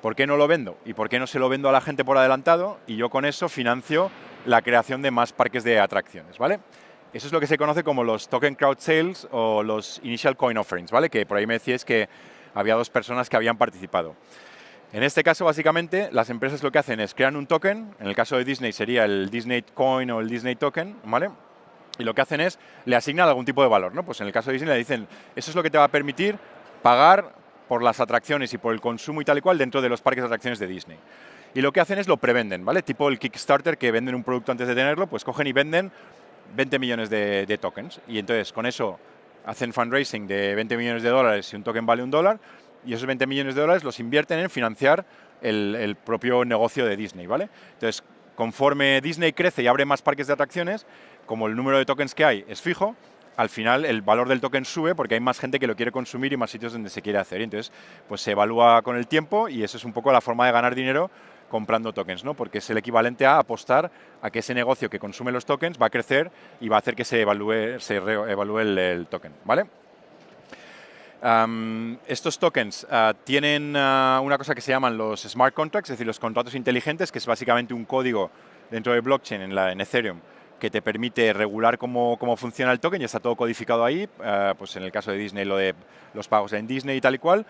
¿por qué no lo vendo? ¿Y por qué no se lo vendo a la gente por adelantado? Y yo con eso financio la creación de más parques de atracciones, ¿vale? Eso es lo que se conoce como los token crowd sales o los initial coin offerings, ¿vale? Que por ahí me decíais que había 2 personas que habían participado. En este caso, básicamente, las empresas lo que hacen es crean un token, en el caso de Disney sería el Disney Coin o el Disney Token, ¿vale? Y lo que hacen es, le asignan algún tipo de valor, ¿no? Pues en el caso de Disney le dicen, eso es lo que te va a permitir pagar por las atracciones y por el consumo y tal y cual dentro de los parques de atracciones de Disney. Y lo que hacen es lo prevenden, ¿vale? Tipo el Kickstarter, que venden un producto antes de tenerlo, pues cogen y venden 20 millones de tokens. Y entonces, con eso, hacen fundraising de 20 millones de dólares si un token vale $1, y esos 20 millones de dólares los invierten en financiar el propio negocio de Disney, ¿vale? Entonces, conforme Disney crece y abre más parques de atracciones, como el número de tokens que hay es fijo, al final el valor del token sube porque hay más gente que lo quiere consumir y más sitios donde se quiere hacer. Y entonces, pues se evalúa con el tiempo y eso es un poco la forma de ganar dinero comprando tokens, ¿no? Porque es el equivalente a apostar a que ese negocio que consume los tokens va a crecer y va a hacer que se reevalúe el token, ¿vale? Estos tokens tienen una cosa que se llaman los smart contracts, es decir, los contratos inteligentes, que es básicamente un código dentro de blockchain en Ethereum que te permite regular cómo funciona el token, ya está todo codificado ahí, pues en el caso de Disney lo de los pagos en Disney y tal y cual.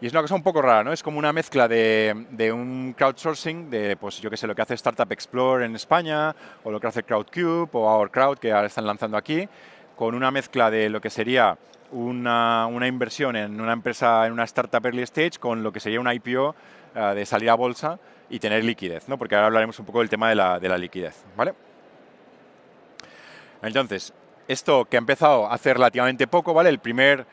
Y es una cosa un poco rara, ¿no? Es como una mezcla de un crowdsourcing, de, pues yo qué sé, lo que hace Startup Explorer en España, o lo que hace Crowdcube, o Our Crowd, que ahora están lanzando aquí, con una mezcla de lo que sería una inversión en una empresa, en una startup early stage, con lo que sería una IPO de salir a bolsa y tener liquidez, ¿no? Porque ahora hablaremos un poco del tema de la liquidez, ¿vale? Entonces, esto que ha empezado hace relativamente poco, ¿vale? El primer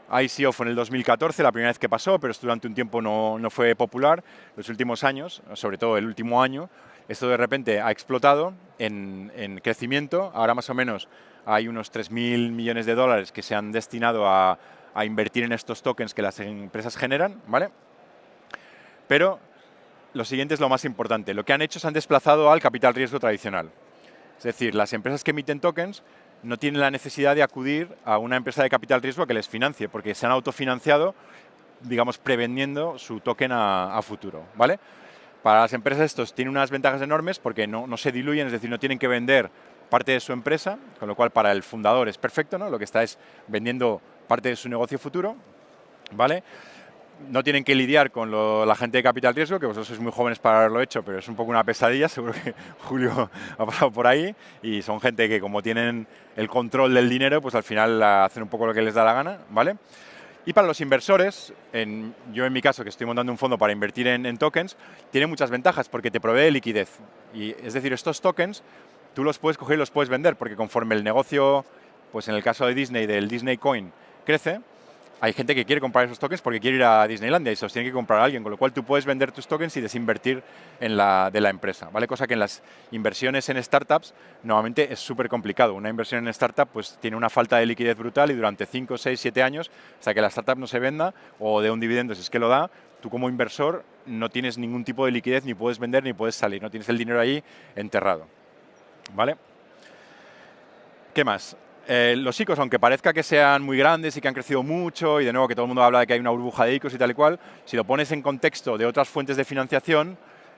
ICO fue en el 2014, la primera vez que pasó, pero esto durante un tiempo no fue popular. Los últimos años, sobre todo el último año, esto de repente ha explotado en crecimiento. Ahora más o menos hay unos 3.000 millones de dólares que se han destinado a invertir en estos tokens que las empresas generan, ¿vale? Pero lo siguiente es lo más importante. Lo que han hecho es han desplazado al capital riesgo tradicional. Es decir, las empresas que emiten tokens no tienen la necesidad de acudir a una empresa de capital riesgo que les financie, porque se han autofinanciado, digamos, prevendiendo su token a futuro, ¿vale? Para las empresas estos tienen unas ventajas enormes porque no se diluyen, es decir, no tienen que vender parte de su empresa, con lo cual para el fundador es perfecto, ¿no? Lo que está es vendiendo parte de su negocio futuro, ¿vale? No tienen que lidiar con la gente de capital riesgo, que vosotros sois muy jóvenes para haberlo hecho, pero es un poco una pesadilla, seguro que Julio ha pasado por ahí, y son gente que como tienen el control del dinero, pues al final hacen un poco lo que les da la gana, ¿vale? Y para los inversores, yo en mi caso, que estoy montando un fondo para invertir en tokens, tiene muchas ventajas porque te provee liquidez. Y, es decir, estos tokens tú los puedes coger y los puedes vender, porque conforme el negocio, pues en el caso de Disney, del Disney Coin, crece, hay gente que quiere comprar esos tokens porque quiere ir a Disneylandia y se los tiene que comprar a alguien, con lo cual tú puedes vender tus tokens y desinvertir de la empresa, ¿vale? Cosa que en las inversiones en startups normalmente es súper complicado. Una inversión en startup pues tiene una falta de liquidez brutal y durante 5, 6, 7 años, hasta que la startup no se venda o de un dividendo, si es que lo da, tú como inversor no tienes ningún tipo de liquidez, ni puedes vender ni puedes salir, no tienes el dinero ahí enterrado, ¿vale? ¿Qué más? Los ICOs, aunque parezca que sean muy grandes y que han crecido mucho, y de nuevo que todo el mundo habla de que hay una burbuja de ICOs y tal y cual, si lo pones en contexto de otras fuentes de financiación,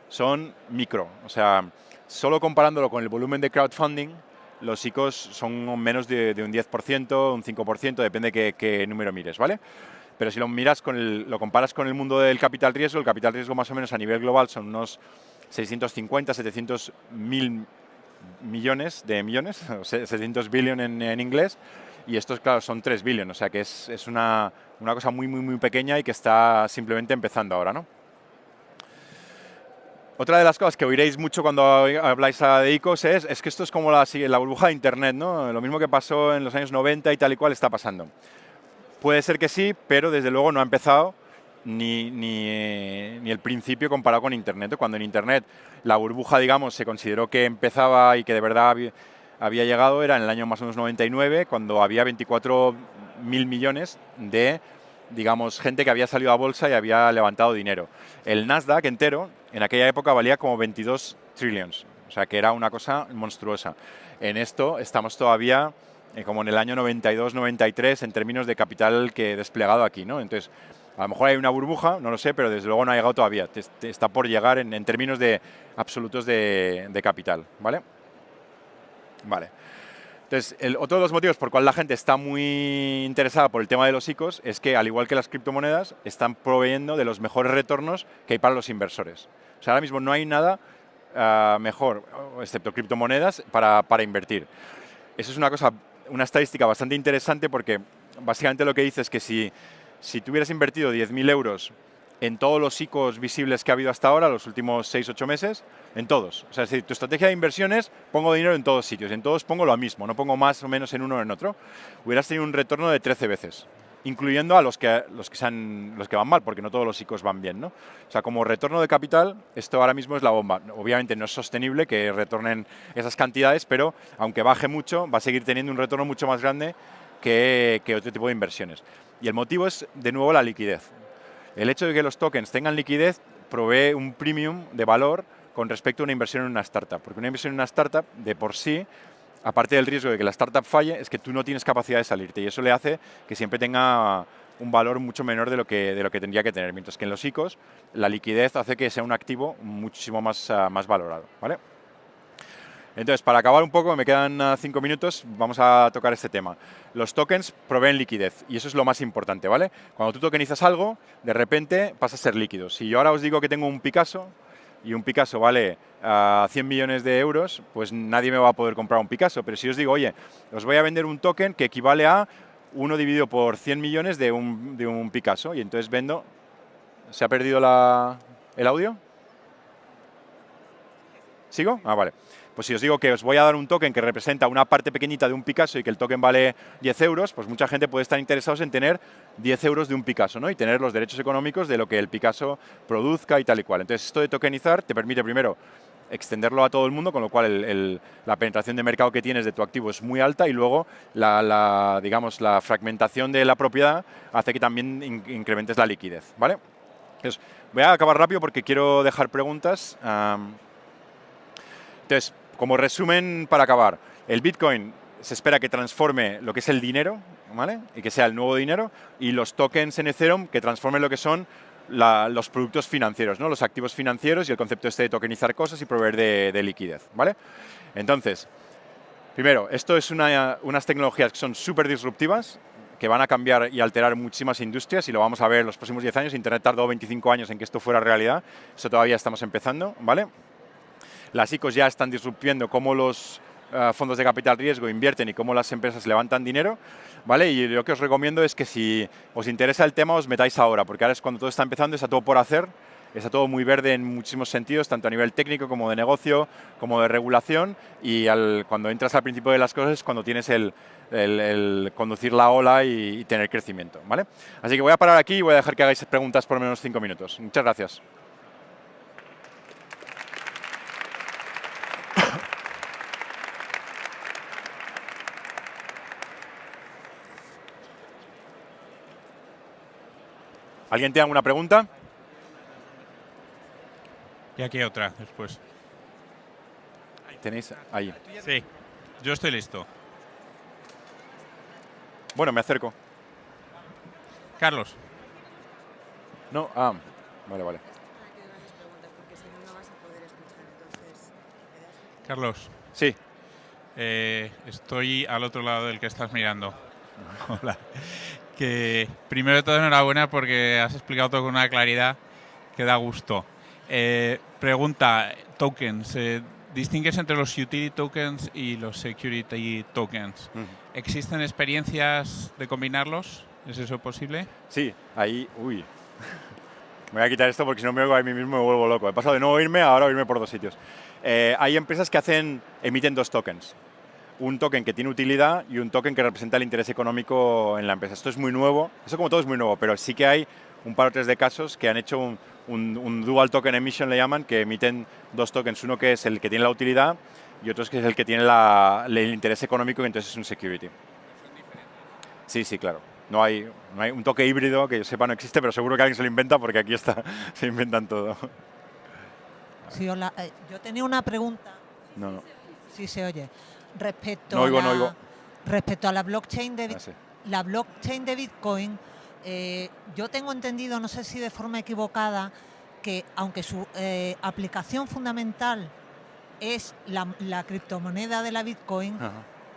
son micro. O sea, solo comparándolo con el volumen de crowdfunding, los ICOs son menos de un 10%, un 5%, depende de qué número mires, ¿vale? Pero si lo comparas con el mundo del capital riesgo, el capital riesgo más o menos a nivel global son unos 650, 700 mil millones, 700 billion en inglés, y estos, claro, son 3 billion, o sea que es una cosa muy, muy, muy pequeña y que está simplemente empezando ahora, ¿no? Otra de las cosas que oiréis mucho cuando habláis de ICOs es que esto es como la burbuja de Internet, ¿no? Lo mismo que pasó en los años 90 y tal y cual está pasando. Puede ser que sí, pero desde luego no ha empezado ni el principio comparado con Internet. Cuando en Internet la burbuja, digamos, se consideró que empezaba y que de verdad había llegado, era en el año más o menos 99, cuando había 24 1.000 millones de, digamos, gente que había salido a bolsa y había levantado dinero. El Nasdaq entero en aquella época valía como 22 trillions, o sea que era una cosa monstruosa. En esto estamos todavía como en el año 92-93 en términos de capital que desplegado aquí, ¿no? Entonces, a lo mejor hay una burbuja, no lo sé, pero desde luego no ha llegado todavía. Está por llegar en términos de absolutos de capital, ¿vale? Vale. Entonces, otro de los motivos por cual la gente está muy interesada por el tema de los ICOs es que, al igual que las criptomonedas, están proveyendo de los mejores retornos que hay para los inversores. O sea, ahora mismo no hay nada mejor, excepto criptomonedas, para invertir. Eso es una estadística bastante interesante porque básicamente lo que dice es que si tú hubieras invertido 10.000 euros en todos los ICOs visibles que ha habido hasta ahora, los últimos 6-8 meses, en todos. O sea, si tu estrategia de inversiones, pongo dinero en todos sitios, en todos pongo lo mismo, no pongo más o menos en uno o en otro, hubieras tenido un retorno de 13 veces, incluyendo a los que van mal, porque no todos los ICOs van bien, ¿no? O sea, como retorno de capital, esto ahora mismo es la bomba. Obviamente no es sostenible que retornen esas cantidades, pero aunque baje mucho, va a seguir teniendo un retorno mucho más grande que otro tipo de inversiones. Y el motivo es, de nuevo, la liquidez. El hecho de que los tokens tengan liquidez provee un premium de valor con respecto a una inversión en una startup. Porque una inversión en una startup, de por sí, aparte del riesgo de que la startup falle, es que tú no tienes capacidad de salirte. Y eso le hace que siempre tenga un valor mucho menor de lo que tendría que tener. Mientras que en los ICOs, la liquidez hace que sea un activo muchísimo más valorado, ¿vale? Entonces, para acabar un poco, me quedan 5 minutos, vamos a tocar este tema. Los tokens proveen liquidez y eso es lo más importante, ¿vale? Cuando tú tokenizas algo, de repente pasa a ser líquido. Si yo ahora os digo que tengo un Picasso y un Picasso vale 100 millones de euros, pues nadie me va a poder comprar un Picasso. Pero si os digo, oye, os voy a vender un token que equivale a 1 dividido por 100 millones de un Picasso y entonces vendo... ¿Se ha perdido el audio? ¿Sigo? Ah, vale. Pues si os digo que os voy a dar un token que representa una parte pequeñita de un Picasso y que el token vale 10 euros, pues mucha gente puede estar interesados en tener 10 euros de un Picasso, ¿no? Y tener los derechos económicos de lo que el Picasso produzca y tal y cual. Entonces, esto de tokenizar te permite primero extenderlo a todo el mundo, con lo cual la penetración de mercado que tienes de tu activo es muy alta y luego digamos, la fragmentación de la propiedad hace que también incrementes la liquidez, ¿vale? Entonces, voy a acabar rápido porque quiero dejar preguntas. Entonces, como resumen para acabar, el Bitcoin se espera que transforme lo que es el dinero, ¿vale? Y que sea el nuevo dinero, y los tokens en Ethereum que transformen lo que son los productos financieros, ¿no? Los activos financieros y el concepto este de tokenizar cosas y proveer de liquidez, ¿vale? Entonces, primero, esto es unas tecnologías que son súper disruptivas, que van a cambiar y alterar muchísimas industrias y lo vamos a ver en los próximos 10 años. Internet tardó 25 años en que esto fuera realidad, eso todavía estamos empezando, ¿vale? Las ICOs ya están disruptiendo cómo los fondos de capital riesgo invierten y cómo las empresas levantan dinero, ¿vale? Y lo que os recomiendo es que si os interesa el tema os metáis ahora, porque ahora es cuando todo está empezando, está todo por hacer, está todo muy verde en muchísimos sentidos, tanto a nivel técnico como de negocio, como de regulación, y cuando entras al principio de las cosas es cuando tienes el conducir la ola y tener crecimiento, ¿vale? Así que voy a parar aquí y voy a dejar que hagáis preguntas por menos 5 minutos. Muchas gracias. ¿Alguien tiene alguna pregunta? Y aquí hay otra después. Tenéis ahí. Sí, yo estoy listo. Bueno, me acerco. Carlos. No, vale. Carlos. Sí. Estoy al otro lado del que estás mirando. Hola. Que primero de todo enhorabuena porque has explicado todo con una claridad que da gusto. Pregunta, tokens. ¿Distingues entre los utility tokens y los security tokens? ¿Existen experiencias de combinarlos? ¿Es eso posible? Sí, ahí... Uy. Me voy a quitar esto porque si no me oigo a mí mismo me vuelvo loco. He pasado de no oírme a ahora oírme por 2 sitios. Hay empresas que emiten 2 tokens. Un token que tiene utilidad y un token que representa el interés económico en la empresa. Esto es muy nuevo, eso como todo es muy nuevo, pero sí que hay un par o 3 de casos que han hecho un dual token emission, le llaman, que emiten 2 tokens, uno que es el que tiene la utilidad y otro que es el que tiene el interés económico y entonces es un security. Sí, claro. no hay un toque híbrido que yo sepa no existe, pero seguro que alguien se lo inventa porque aquí está, se inventan todo. Sí, hola. Yo tenía una pregunta. No. Sí se oye. Respecto No oigo, a la, no oigo. Respecto a la blockchain de, Sí. la blockchain de Bitcoin, yo tengo entendido, no sé si de forma equivocada, que aunque su aplicación fundamental es la criptomoneda de la Bitcoin, Ajá.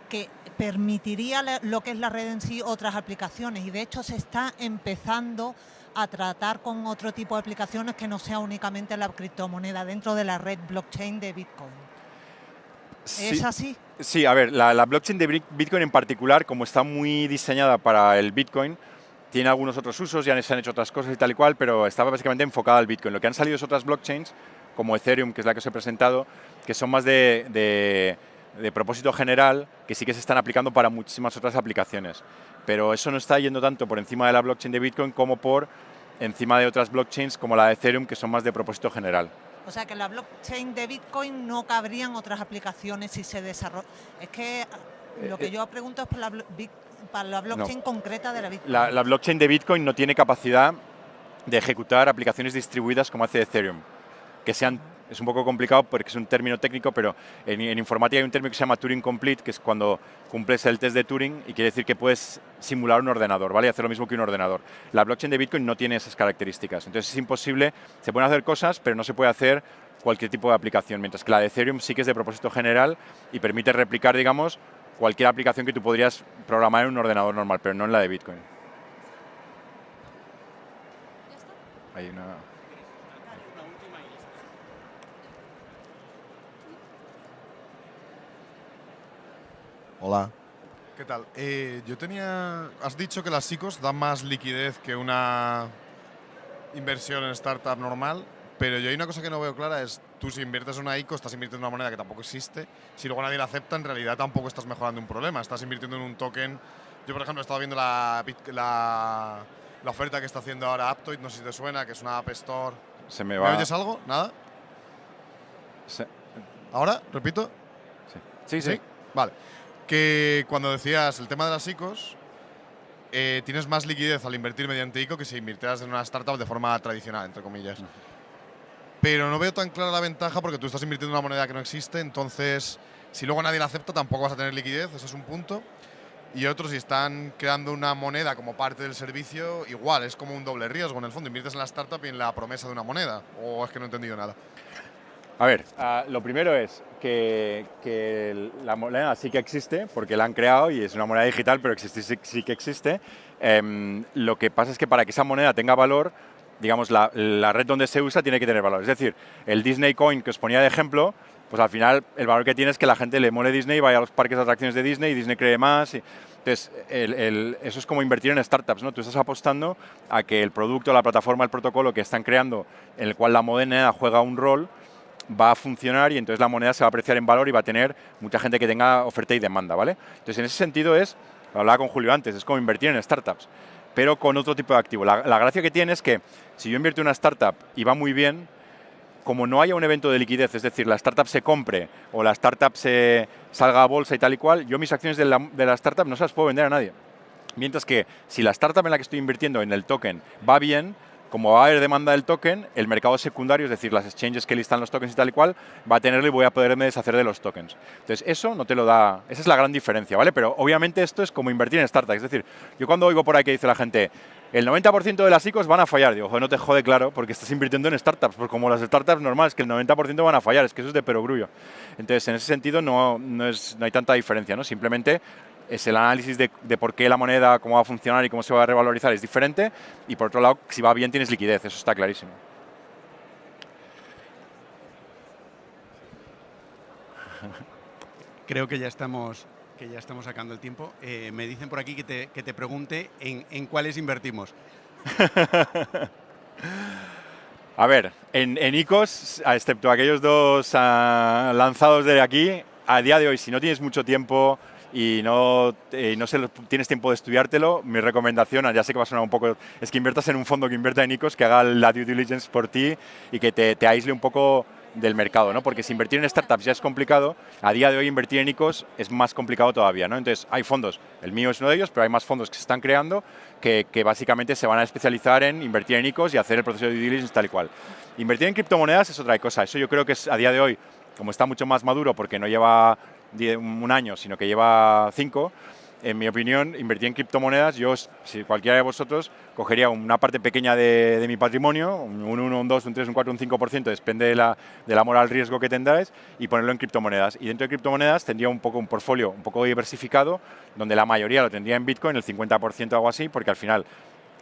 que permitiría lo que es la red en sí otras aplicaciones, y de hecho se está empezando a tratar con otro tipo de aplicaciones que no sea únicamente la criptomoneda dentro de la red blockchain de Bitcoin. ¿Es así? Sí, a ver, la blockchain de Bitcoin en particular, como está muy diseñada para el Bitcoin, tiene algunos otros usos, ya se han hecho otras cosas y tal y cual, pero estaba básicamente enfocada al Bitcoin. Lo que han salido es otras blockchains, como Ethereum, que es la que os he presentado, que son más de propósito general, que sí que se están aplicando para muchísimas otras aplicaciones. Pero eso no está yendo tanto por encima de la blockchain de Bitcoin como por encima de otras blockchains como la de Ethereum, que son más de propósito general. O sea que la blockchain de Bitcoin no cabrían otras aplicaciones si se desarrolla. Es que lo que yo pregunto es para la blockchain concreta de la Bitcoin. La blockchain de Bitcoin no tiene capacidad de ejecutar aplicaciones distribuidas como hace Ethereum, que sean. Es un poco complicado porque es un término técnico, pero en informática hay un término que se llama Turing Complete, que es cuando cumples el test de Turing y quiere decir que puedes simular un ordenador, ¿vale? Y hacer lo mismo que un ordenador. La blockchain de Bitcoin no tiene esas características, entonces es imposible, se pueden hacer cosas, pero no se puede hacer cualquier tipo de aplicación, mientras que la de Ethereum sí que es de propósito general y permite replicar, digamos, cualquier aplicación que tú podrías programar en un ordenador normal, pero no en la de Bitcoin. Hay una... Hola. ¿Qué tal? Has dicho que las ICOs dan más liquidez que una inversión en startup normal, pero yo hay una cosa que no veo clara, es tú si inviertes en una ICO estás invirtiendo en una moneda que tampoco existe, si luego nadie la acepta en realidad tampoco estás mejorando un problema, estás invirtiendo en un token. Yo por ejemplo he estado viendo la oferta que está haciendo ahora Aptoid, no sé si te suena, que es una App Store. ¿Me oyes algo? ¿Nada? ¿Ahora? ¿Repito? Sí. Vale. Que cuando decías el tema de las ICOs, tienes más liquidez al invertir mediante ICO que si invirtieras en una startup de forma tradicional, entre comillas. Pero no veo tan clara la ventaja porque tú estás invirtiendo en una moneda que no existe, entonces si luego nadie la acepta tampoco vas a tener liquidez, ese es un punto. Y otro, si están creando una moneda como parte del servicio, igual, es como un doble riesgo en el fondo. Inviertes en la startup y en la promesa de una moneda, o es que no he entendido nada. A ver, lo primero es que la moneda sí que existe, porque la han creado y es una moneda digital, pero sí que existe. Lo que pasa es que para que esa moneda tenga valor, digamos, la red donde se usa tiene que tener valor. Es decir, el Disney Coin que os ponía de ejemplo, pues al final el valor que tiene es que la gente le mole Disney, vaya a los parques de atracciones de Disney y Disney cree más. Entonces, eso es como invertir en startups, ¿no? Tú estás apostando a que el producto, la plataforma, el protocolo que están creando, en el cual la moneda juega un rol, va a funcionar y entonces la moneda se va a apreciar en valor y va a tener mucha gente que tenga oferta y demanda, ¿vale? Entonces, en ese sentido lo hablaba con Julio antes, es como invertir en startups, pero con otro tipo de activo. La gracia que tiene es que si yo invierto en una startup y va muy bien, como no haya un evento de liquidez, es decir, la startup se compre o la startup se salga a bolsa y tal y cual, yo mis acciones de la startup no se las puedo vender a nadie. Mientras que si la startup en la que estoy invirtiendo en el token va bien, como va a haber demanda del token, el mercado secundario, es decir, las exchanges que listan los tokens y tal y cual, va a tenerlo y voy a poderme deshacer de los tokens. Entonces, eso no te lo da, esa es la gran diferencia, ¿vale? Pero obviamente esto es como invertir en startups. Es decir, yo cuando oigo por ahí que dice la gente, el 90% de las ICOs van a fallar, digo, joder, no te jode, claro, porque estás invirtiendo en startups, porque como las startups normales, que el 90% van a fallar, es que eso es de perogrullo. Entonces, en ese sentido no hay tanta diferencia, ¿no? Simplemente es el análisis de por qué la moneda, cómo va a funcionar y cómo se va a revalorizar es diferente, y por otro lado, si va bien tienes liquidez, eso está clarísimo. Creo que ya estamos sacando el tiempo. Me dicen por aquí que te pregunte en cuáles invertimos. A ver, en ICOs, excepto aquellos dos lanzados de aquí, a día de hoy, si no tienes mucho tiempo y no tienes tiempo de estudiártelo, mi recomendación, ya sé que va a sonar un poco, es que inviertas en un fondo que invierta en ICOs, que haga la due diligence por ti y que te aísle un poco del mercado, ¿no? Porque si invertir en startups ya es complicado, a día de hoy invertir en ICOs es más complicado todavía, ¿no? Entonces hay fondos, el mío es uno de ellos, pero hay más fondos que se están creando que básicamente se van a especializar en invertir en ICOs y hacer el proceso de due diligence tal y cual. Invertir en criptomonedas es otra cosa, eso yo creo que es a día de hoy, como está mucho más maduro porque no lleva un año, sino que lleva 5, en mi opinión, invertir en criptomonedas, yo, si cualquiera de vosotros, cogería una parte pequeña de mi patrimonio, un 1, un 2, un 3, un 4, un 5%, depende del amor al riesgo que tendáis, y ponerlo en criptomonedas. Y dentro de criptomonedas tendría un poco un portfolio un poco diversificado, donde la mayoría lo tendría en Bitcoin, el 50% o algo así, porque al final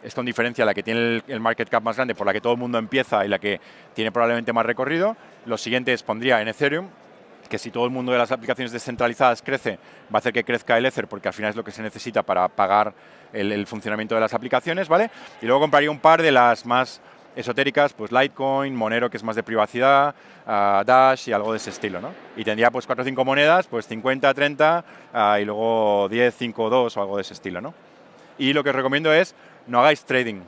es con diferencia la que tiene el market cap más grande, por la que todo el mundo empieza y la que tiene probablemente más recorrido. Los siguientes pondría en Ethereum, que si todo el mundo de las aplicaciones descentralizadas crece, va a hacer que crezca el Ether, porque al final es lo que se necesita para pagar el funcionamiento de las aplicaciones, ¿vale? Y luego compraría un par de las más esotéricas, pues Litecoin, Monero, que es más de privacidad, Dash y algo de ese estilo, ¿no? Y tendría pues 4 o 5 monedas, pues 50, 30 y luego 10, 5, 2 o algo de ese estilo, ¿no? Y lo que os recomiendo es no hagáis trading,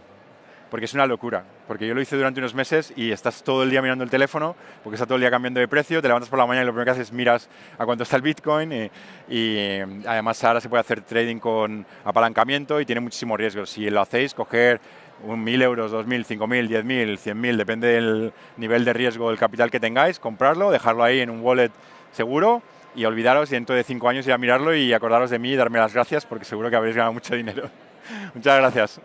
porque es una locura. Porque yo lo hice durante unos meses y estás todo el día mirando el teléfono, porque está todo el día cambiando de precio, te levantas por la mañana y lo primero que haces es miras a cuánto está el Bitcoin y además ahora se puede hacer trading con apalancamiento y tiene muchísimo riesgo. Si lo hacéis, coger 1.000 euros, 2.000, 5.000, 10.000, 100.000, depende del nivel de riesgo del capital que tengáis, comprarlo, dejarlo ahí en un wallet seguro y olvidaros y dentro de 5 años ir a mirarlo y acordaros de mí y darme las gracias porque seguro que habréis ganado mucho dinero. Muchas gracias.